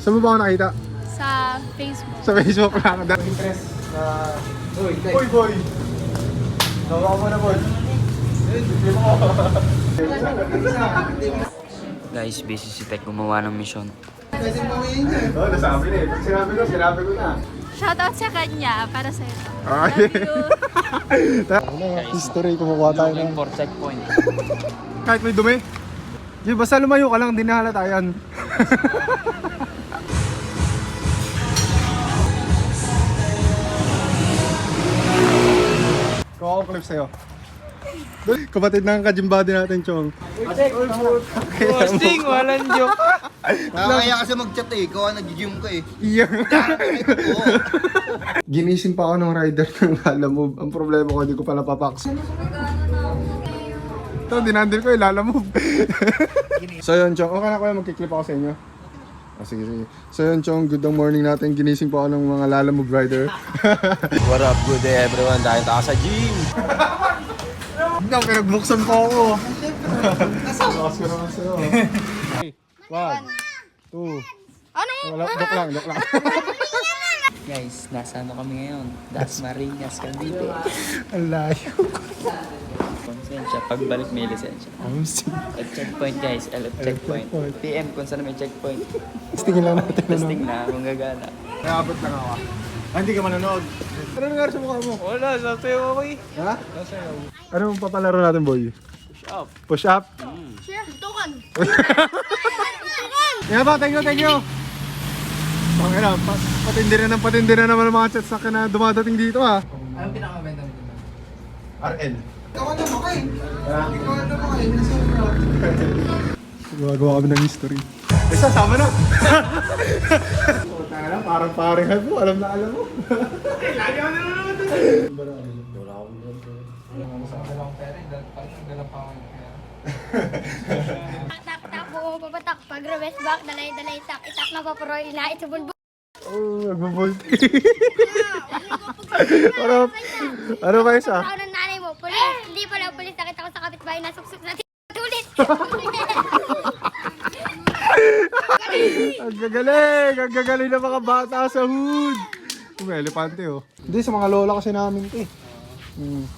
Saan mo ba ako nakita? Sa Facebook. Sa Facebook lang. Interest na... Uy, boy! Nawa mo na, boy. Guys, busy si Tek gumawa ng mission. Oo, nasabi na eh. Pag sinabi ko na. Shoutout sa kanya para sa ito. Ay. Love you. History, kumukuha tayo ng... For checkpoint. Kahit may dumi. Di, basta lumayo ka lang, di nahalata yan. Kuha ko clip sa'yo. Kapatid ng ka-gymbody natin, Chong. Posting, walang joke. Nakakaya kasi mag-chat eh. Ikaw ang nag-gym ka eh. Iyang. Ginising pa ako ng rider ng Lalamove. Ang problema ko, hindi ko pa napapaks. Ito, dinandil ko yung Lalamove. So yun, Chong. Okay na ko yung magkiklip ako sa inyo. Oh, sige, sige. So yun, Chong. Good morning natin. Ginising pa ako ng mga Lalamove rider. What up, good day everyone. Dahil tayo sa gym. Hindi, pinagbuksan pa ako. Lakas ko naman sa'yo. 1, 2. Ano? Wala, dok lang. Guys, nasa ano kami ngayon? Dasmariñas, Cavite. Ang layo. Konsensya, pagbalik may lisensya. At checkpoint guys, LF checkpoint. PM kung saan may checkpoint. Testingin lang natin. Testing na, manggagana. Nakabot lang ako. Hindi ka manonood. Ano nangyari sa mukha mo? Wala, sasayo ako eh. Ha? Ano papalaro natin, boy? Push up. Push up? Sure, tukan. Yeah ba, thank you. Okay na, patindi na naman ang mga chats na dumadating dito ha. Anong pinakamabenta mo? RL. Ikaw naman kayo. Ha? Ikaw naman kayo. Gumagawa kami ng history. Isa, sama na! Tanga na, parang parehan mo, alam na alam mo. Lagi ako na naman ito. Wala akong Tak buo papatak pag reverse back dalay tak itak na paparoy ilait sa bulbul. Oh, nagbo-volti. Ano ba isa? Tao ng nanay mo, pulis. Hindi pala pulis, nakita ko sa kapitbahay na suksok sa tulit. Ang gagaling ng mga bata sa hood. May elepante oh. Hindi, sa mga lola kasi namin ito eh.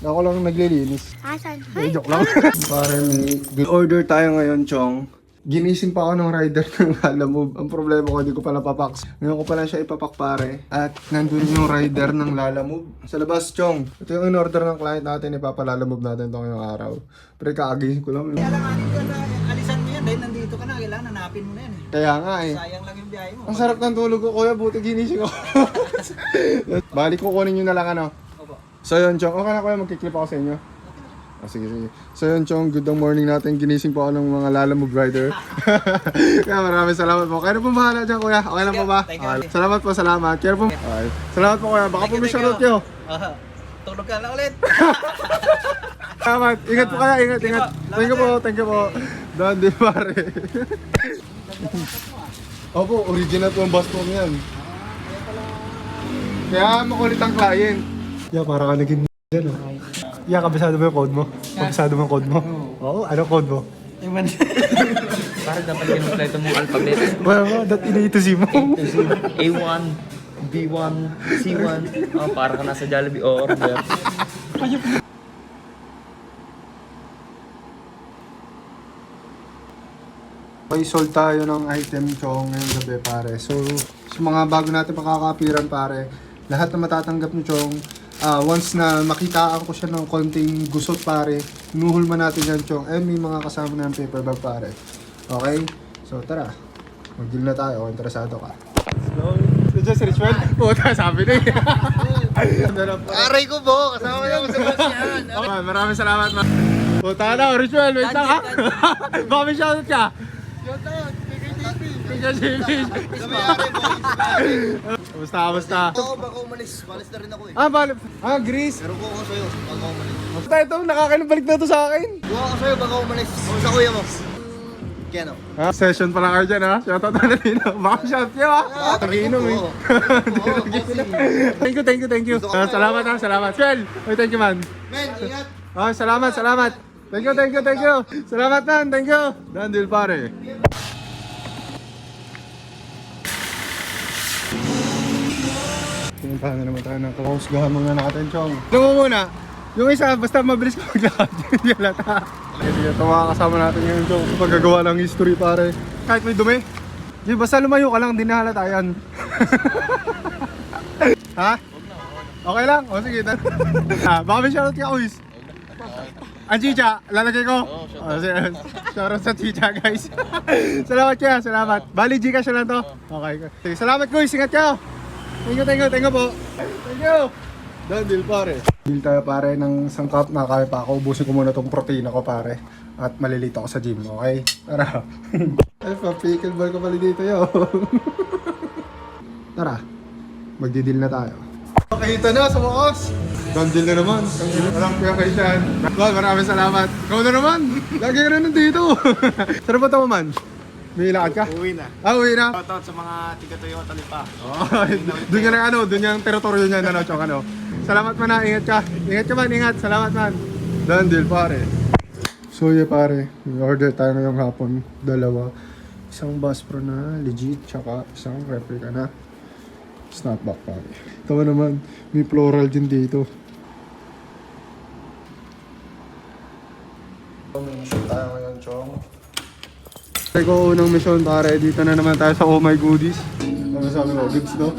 Ako lang naglilinis. Asan? Ay, joke lang. Pare, may good order tayo ngayon, Chong. Ginising pa ako ng rider ng Lalamove. Ang problema ko, hindi ko pa napapaks. Ngayon ko pa lang siya ipapak, pare. At nandun yung rider ng Lalamove. Sa labas, Chong. Ito yung in-order ng client natin. Ipapalalamove natin ito ngayong araw. Pero kaagising ko lang. Alisan mo yan dahil nandito ka na. Kailangan hanapin mo na yan eh. Kaya nga eh. Sayang lang yung biyahe mo. Ang sarap ng tulog ko, kuya. Buti ginising ako. Balik ko kunin nyo na lang ano. So yun, Chong. Okay na kuya, magkiklip ako sa inyo. Oh, sige. So yun, Chong. Good morning natin. Ginising po ako ng mga Lalamove rider. Kaya maraming salamat po. Kayo na po bahala dyan, kuya. Okay lang po ba? Okay. Salamat po, salamat. Kaya po. Okay. Salamat po, kuya. Baka po may shoutout nyo. Tulog ka na ulit. Salamat. Ingat po kaya. Ingat. Thank you po. Doon, di pare. Opo, original po ang bus po yan. Kaya makulit ang client. Yeah, para ka naging dyan, oh. Yeah, kabisado mo yung code mo? Kabisado mo yung code mo? Oo, ano code mo? Para dapat kinumpleto mong alphabet. Well, that iniitusin mo. A1, B1, C1. Oh, para ka nasa Jollibee order. Okay, sold tayo ng item, Chong, ngayong gabi, pare. So, sa mga bago natin makakapiran, pare, lahat na matatanggap ni Chong, once na makita ako siya ng konting gusot, pare, inuhulma natin yan, Chong. And may mga kasama na yung paper bag, pare. Okay? So, tara. Mag-deal na tayo. Kung interesado ka. Ito si Richmond? Puta, sabi na eh. Aray ko po. Kasama niyo sa bus yan. Okay, maraming salamat, ma. Puta na, Richmond, wait lang ha. Baka may shoutout ka. Basta. Ako baka umalis. Malis na rin ako eh. Grease. Pero ko ako sa'yo. Baka umalis. Basta ito, nakakainabalik na to sa akin. Buka ako sa'yo. Baka umalis. Ako sa kuya mo. Keno. Session pa lang kayo dyan ha. Shoutout na Nino. Baka shout nyo ha. Nakiinom eh. Thank you. Salamat ha, salamat. Swell! Oy, thank you man. Men, ingat. Salamat. Thank you. Salamat man, thank you. Dandil pare. Pinuntahan na naman tayo ng kahusgahan muna natin, Chong. Alam mo muna, yung isa, basta mabilis ka maglakad. Hindi halata. Sige, ito mga kasama natin ngayon, Chong. Paggagawa ng history, pare. Kahit may dumi. Di, basta lumayo ka lang, di na halata yan. Ha? Okay lang? O sige, baka may shoutout ka, Uys. Ang chicha, lalagay ko. Shoutout sa chicha, guys. Salamat kaya, salamat. Bali, Gcash lang to. Okay. Sige, salamat, guys. Ingat ka. Thank you po. Thank you. Done deal, pare. Deal tayo, pare, ng isang cup na kaya pa ako. Ubusin ko muna tong protein ko, pare. At malilito ako sa gym, okay? Tara. Ay, pa-pickleball ko pala dito, yo. Tara. Magdi-deal na tayo. Makita na sa wakas. Done deal na naman. Alam ko yung kay Sean. Well, maraming salamat. Ikaw na naman. Lagi ka na nandito. Sarap ba ito, man? May lakad ka? Uwi na. Ah, uwi na? Shoutout sa mga tiga-Toyota Lipa. Oh, doon ka na doon yung teritoryo niya na Chong, ano. Salamat man na, ingat ka. Ingat ka man, ingat. Salamat man. Done deal, pare. So yeah, pare. Order tayo ngayong hapon. Dalawa. Isang Bass Pro na legit, tsaka isang replica na snapback, pare. Tawa naman, may floral din dito. May mission tayo ngayon, Chong. Ko unang mission, pare. Dito na naman tayo sa Oh My Goodies. Ano sabi ko? Goods, no?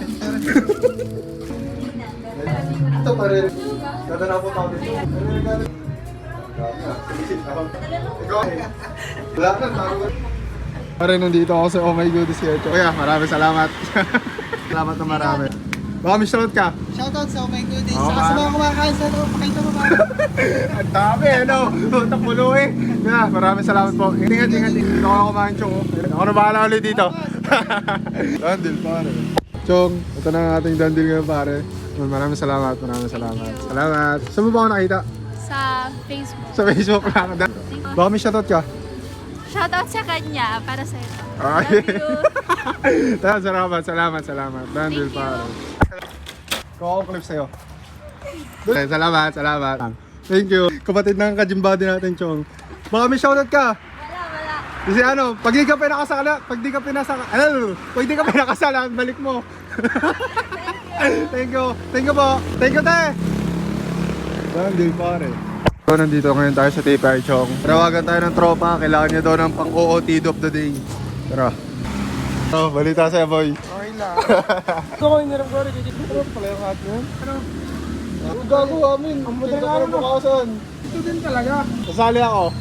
Ito pa rin. Ganda na po tao dito. Ikaw. Wala na, tao. Pare, nandito ako sa Oh My Goodies here. Kaya, maraming salamat. Salamat na marami. Baka may shoutout ka? Shoutout sa Oh My Goodies. Oo, Saka sa mga kumakain sa loob, pakita mo ba? Ang dami, ano? Tapulo eh. Yeah, maraming salamat po. Ingat. Dito ako kumain, Chong. Ako na bahala ulit dito. Dandil, pare. Chong, ito na ang ating dandil ngayon, pare. Maraming salamat. Salamat. Saan mo ba ako nakita? Sa Facebook. Sa Facebook lang. Baka may shoutout ka? Shoutout sa kanya para sa ito. Ay. Love you. Salamat. Dandil, Thank you. pare. Kuha ko clip sa'yo. Salamat. Thank you. Kapatid ng kajimbado natin, Chong. Baka may shoutout ka? Wala. Kasi ano, pag di ka pinakasala, balik mo. Thank you po. Thank you, te. Dandil, pare. So, nandito ngayon tayo sa TPI, Chong. Tarawagan tayo ng tropa. Kailangan niya daw ng pang-OOTD of the day. Tara. Oh, balita sa'yo, boy. Okay lang. Ito ko yung nirap ko rin. Ito pala yung hat mo. Ano? Gago amin. Ang madali nga ano. bukasan. Ito din talaga. Kasali ako.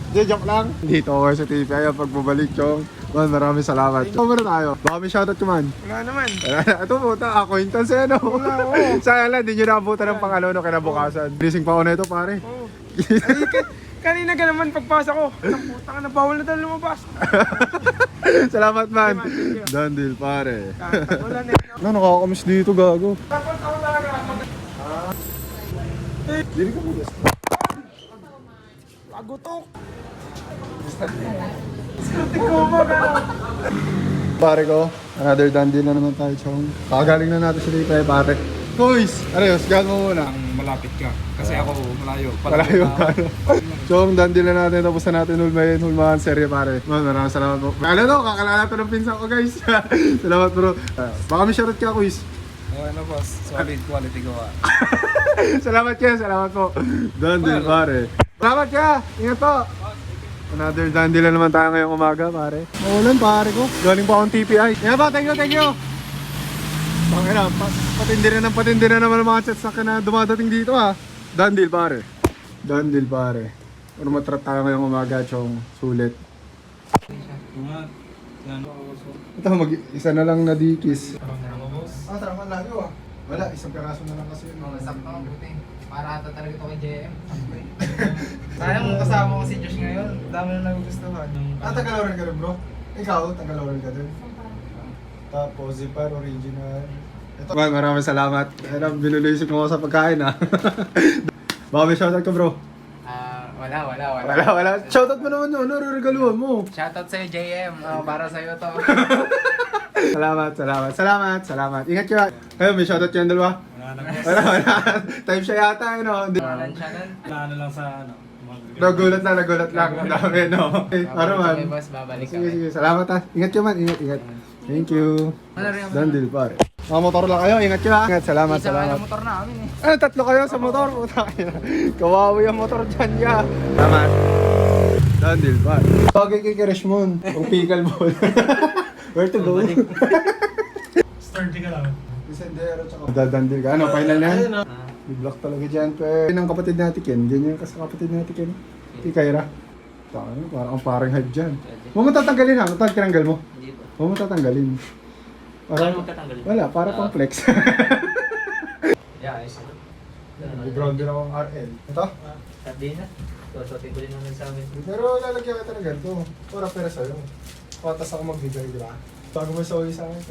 Hindi, joke lang. Dito ako sa TPI ang pagbabalik, Chong. Man, maraming salamat. Ikaw muna tayo. Baka may shoutout ka man. Wala naman. Ito puta, acquaintance eh, no? Sayang lang, di nyo naabutan ng pangalo kinabukasan. Brising pa ako na ito, pare. Oo. Kanina ka naman pagpasok ko. Ang puta ka na, bawal na tayo lumabas. Salamat, man. Done deal, pare. Wala na. Ano, nakakamiss dito, gago. Tapos ako talaga. Dili ka muna. Pagutok. Ikaw ba ka? Pare ko, another done deal na naman tayo, Chong. Kakagaling na natin sa TPI, pare. Boys, Arayos, gawin mo muna. Malapit ka. Kasi ako malayo. Malayo ka, no? Chong, done deal na natin. Tapos na natin hulmahan serye, pare. Man, maraming salamat po. Ano to, kakalala to ng pinsan ko, guys. Salamat, bro. Baka may shoutout ka, Kuis. Ano boss, solid quality gawa. Salamat po. Done deal, pare. Salamat ka. Ingat po. Another done deal na naman tayo ngayong umaga, pare. Maulan, pare ko. Galing pa akong TPI. Yeah ba, thank you. Pangina, patindi na naman ang mga chats na dumadating dito, ha. Done deal, pare. Pero matrat tayo ngayong umaga, Chong. Sulit. Ito, isa na lang na dikis. Tara, malayo, ah. Wala, isang piraso na lang kasi yun. Sakto, buti. Para ata talaga ito kay JM. Sayang kasama ko si Josh ngayon. Dami na nagugustuhan. Tagaloran ka rin, bro. Ikaw, tagaloran ka din. Tapos, Zipper Original. Ito. Man, maraming salamat. Binulisip mo ako sa pagkain, ha. Baka may shoutout ka, bro. Wala. Shoutout mo naman yun. Ano, regaluhan mo. Shoutout sa'yo JM. Para sa'yo to. Salamat. Ingat ka. Kayo, may shoutout kayo yung dalawa? Wala. Time siya yata, no? Pangalan siya nun. Ano lang sa ano. Nagulat lang. Ang dami, no? Para man. Boss, babalik Sige. Salamat, ha. Ingat ka man. Ingat. Thank you. Done deal, pare. Mga motor lang kayo, ingat kayo ha. Ingat, salamat, Isa nga salamat. ng motor namin eh. Ano, tatlo kayo sa motor? Puta kayo. Kawawi ang motor dyan ka. Salamat. Dandil ba? Bagay kay Kirishmon. Ang pickle ball. Where to go? Sturdy ka lang. Isendero tsaka dadandil ka. Ano, final na yan? May block talaga dyan. Pero yun ang kapatid natin Ken. Ganyan kasi kapatid natin Ken. Si Kyra. Parang ang parang hype dyan. Huwag mo tatanggalin ha. Tinanggal mo. Hindi po. Huwag mo tatanggalin. Paano magtatanggalin? Wala, para pang flex. Yeah, ayos na. May ground din akong RL. Ito? Sabi na. Susutin ko din naman sa amin. Pero lalagyan kita ng ganito. Para pera sa'yo. Patas ako magbigay, di ba? Bago mo sa sa akin.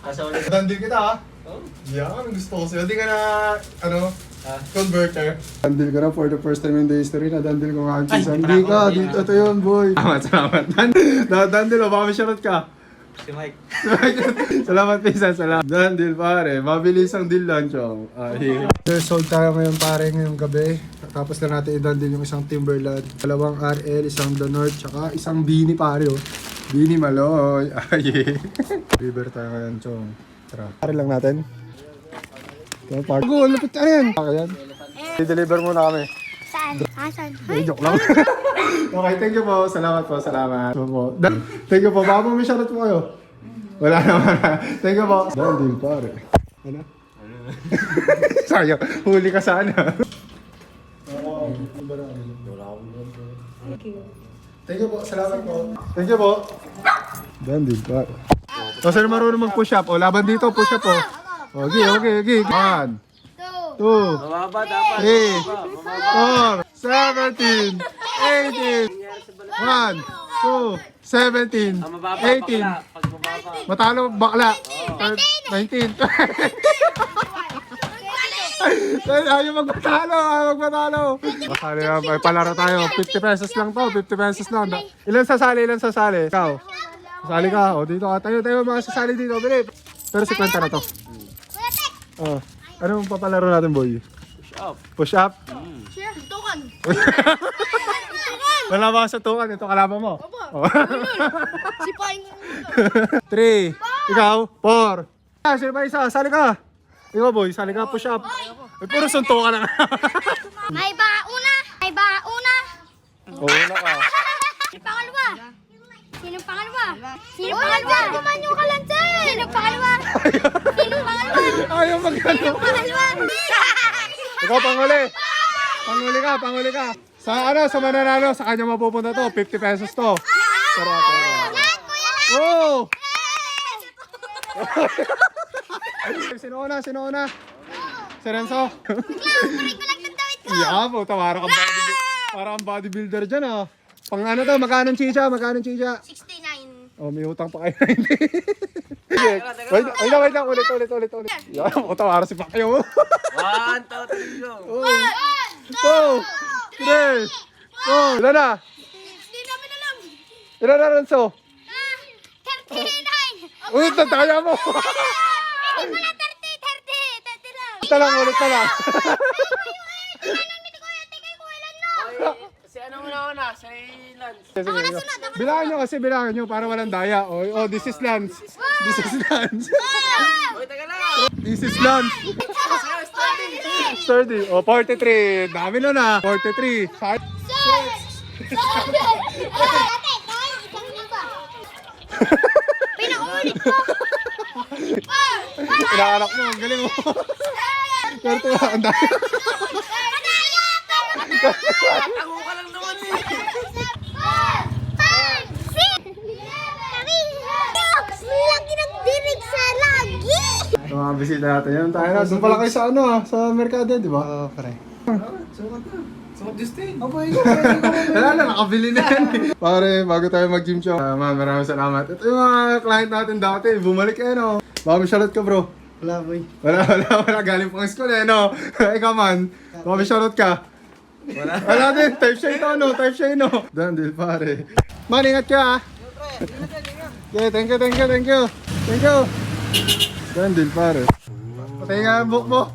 Kaso ulit. Dandil kita ha? Oh. Yan, gusto ko sa'yo. Di ka na, converter. Dandil ka na for the first time in the history na dandil ko nga ang pinsan. Di ka, dito to yun, boy. Salamat. Dandil, baka may shoutout ka. Si Mike. Salamat pinsan, salamat. Dandil pare, mabilis ang deal lang, chong. Sold tayo ngayon pare, ngayong gabi. Tapos na natin i-dandil yung isang Timberland, dalawang RL, isang The North, tsaka isang Beanie pare, oh. Beanie Maloy. River tayo ngayon, chong. Tara. Pare lang natin. Ito, pare. Go, lupit ka yan. Okay yan. I-deliver muna kami. Saan? Saan? Joke lang. Okay, thank you po. Salamat po, salamat. Thank you po. Baka mo may shoutout po kayo. Wala naman. Thank you po. Dandil pare. Ano? Sayang, huli ka sana. Thank you po, salamat po. Thank you po. Dandil pare. O, saan marunong mag-push up? O, laban dito, push up po. Okay. 1, 2, 3, 4, 17, 18, 1, 2, 17, 18, matalo bakla, 19, ayaw magmatalo. Masali na, may palaro tayo, 50 pesos lang to, 50 pesos lang. Ilan sasali? Ikaw? Sasali ka, o dito ka, tayo mga sasali dito, bilip. Pero 50 na to. Oh. Ano ang papalaro natin, boy? Push up. Sure, tukan. Wala ba sa tukan? Ito kalaban mo? Opo. Sipain. 3. Ikaw? 4. Ah, sino pa isa? Sali ka. Ikaw, boy. Sali ka. Push up. Puro sunto ka lang. May bauna! May bauna! Oo na ka. Sino pangalawa? Sinong pangalawa? Sinong pangalawa? Kumanyo ka lang, sir! Sinong pangalawa? Sinong pangalawa? Ayaw magkano. Sinong pangalawa? Ikaw, panghuli. Panghuli ka. Sa mananalo, sa kanya mapupunta to. 50 pesos to. Tara. Oh! Sino una? Si Renzo? Yeah, po. Para kang bodybuilder dyan, ah. Pang ano to? Magkano chicha? 69. Oh, may utang pa kayo. Sige. Wait lang. Ulit. Yan, para si Pacquiao. 1, 2, 3, go! 2, 3, 4. Ilan na? Hindi namin alam. Ilan na, Renzo? 39. Ulit na tayo mo. Hindi pala 30 lang. Ulit na lang. Si ano una? Si Lance. Sige. Bilangin nyo para walang daya. Oh, this is Lance. This is Lance. This is Lance. Sturdy. Oh, 43. Dami nun ah. 43. Pinaulit ko. Inaanak mo. Ang galing mo. Pero ito, ang dami. Ako ka lang naman eh. Lagi ng dinig sa lagi! Ito mga bisita natin. Yan tayo na. Doon pala kayo sa ano ah. Sa Mercado, di ba? Oo, pare. Sumat Justin. Wala na, nakabili na yan. Pare, bago tayo mag-gym show. Ma'am, maraming salamat. Ito yung mga client natin dati. Bumalik kayo, no? Baka may shoutout ka, bro. Wala boy. Wala. Galing pang school, eh, no? Ikaw, man. Baka may shoutout ka. Wala din. Type siya ito, no? Dandil, pare. Man, ingat ka, ha? Okay, thank you. Dandil, pare. Patay nga ang book mo.